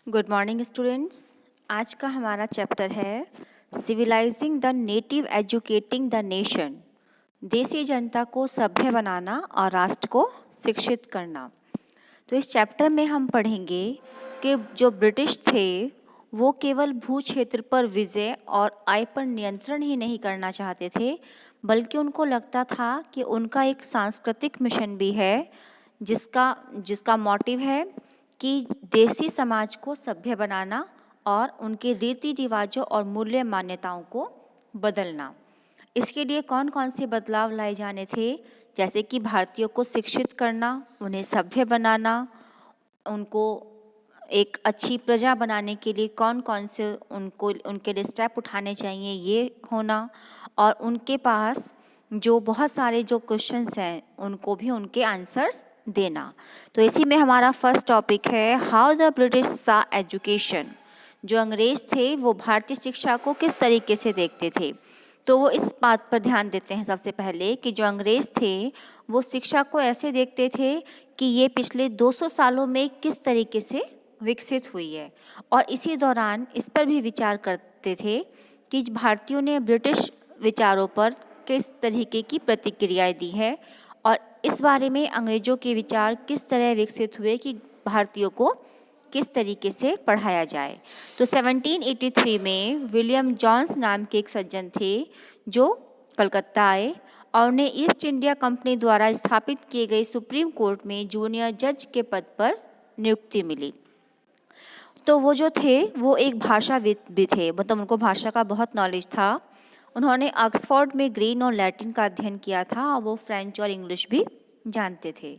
Good morning students. आज का हमारा चैप्टर है civilising the native educating the nation. देसी जनता को सभ्य बनाना और राष्ट्र को शिक्षित करना। तो इस चैप्टर में हम पढ़ेंगे कि जो ब्रिटिश थे वो केवल भू क्षेत्र पर विजय और आय पर नियंत्रण ही नहीं करना चाहते थे, बल्कि उनको लगता था कि उनका एक सांस्कृतिक मिशन भी है जिसका मोटिव है कि देसी समाज को सभ्य बनाना और उनके रीति रिवाजों और मूल्य मान्यताओं को बदलना। इसके लिए कौन कौन से बदलाव लाए जाने थे, जैसे कि भारतीयों को शिक्षित करना, उन्हें सभ्य बनाना, उनको एक अच्छी प्रजा बनाने के लिए कौन कौन से उनके लिए स्टेप उठाने चाहिए ये होना, और उनके पास जो बहुत सारे जो क्वेश्चंस हैं उनको भी उनके आंसर्स देना। तो इसी में हमारा फर्स्ट टॉपिक है हाउ द ब्रिटिश सा एजुकेशन। जो अंग्रेज थे वो भारतीय शिक्षा को किस तरीके से देखते थे, तो वो इस बात पर ध्यान देते हैं सबसे पहले कि जो अंग्रेज थे वो शिक्षा को ऐसे देखते थे कि ये पिछले 200 सालों में किस तरीके से विकसित हुई है, और इसी दौरान इस पर भी विचार करते थे कि भारतीयों ने ब्रिटिश विचारों पर किस तरीके की प्रतिक्रियाएं दी है, और इस बारे में अंग्रेजों के विचार किस तरह विकसित हुए कि भारतीयों को किस तरीके से पढ़ाया जाए। तो 1783 में विलियम जॉन्स नाम के एक सज्जन थे जो कलकत्ता आए और उन्हें ईस्ट इंडिया कंपनी द्वारा स्थापित किए गए सुप्रीम कोर्ट में जूनियर जज के पद पर नियुक्ति मिली। तो वो जो थे वो एक भाषाविद भी थे, मतलब उनको भाषा का बहुत नॉलेज था। उन्होंने ऑक्सफोर्ड में ग्रीक और लैटिन का अध्ययन किया था और वो फ्रेंच और इंग्लिश भी जानते थे।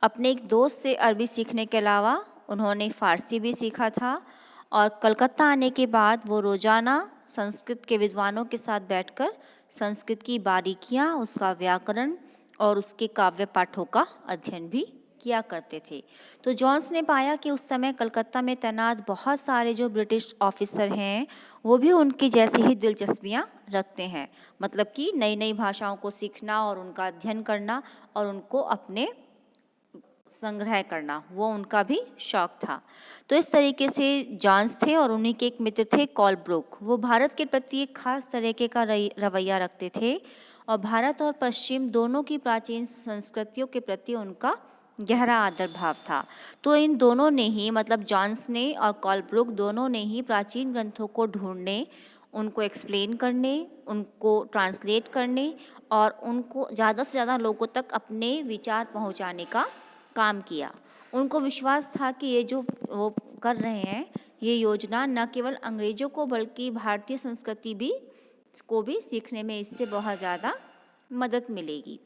अपने एक दोस्त से अरबी सीखने के अलावा उन्होंने फ़ारसी भी सीखा था, और कलकत्ता आने के बाद वो रोज़ाना संस्कृत के विद्वानों के साथ बैठकर संस्कृत की बारीकियाँ, उसका व्याकरण और उसके काव्य पाठों का अध्ययन भी किया करते थे। तो जॉन्स ने पाया कि उस समय कलकत्ता में तैनात बहुत सारे जो ब्रिटिश ऑफिसर हैं वो भी उनकी जैसी ही दिलचस्पियां रखते हैं, मतलब कि नई नई भाषाओं को सीखना और उनका अध्ययन करना और उनको अपने संग्रह करना, वो उनका भी शौक था। तो इस तरीके से जॉन्स थे, और उन्हीं के एक मित्र थे कोलब्रुक। वो भारत के प्रति एक खास तरीके का रवैया रखते थे और भारत और पश्चिम दोनों की प्राचीन संस्कृतियों के प्रति उनका गहरा आदर भाव था। तो इन दोनों ने ही, मतलब जॉन्स ने और कोलब्रुक दोनों ने ही प्राचीन ग्रंथों को ढूंढने, उनको एक्सप्लेन करने, उनको ट्रांसलेट करने और उनको ज़्यादा से ज़्यादा लोगों तक अपने विचार पहुंचाने का काम किया। उनको विश्वास था कि ये जो वो कर रहे हैं ये योजना न केवल अंग्रेजों को बल्कि भारतीय संस्कृति भी को भी सीखने में इससे बहुत ज़्यादा मदद मिलेगी।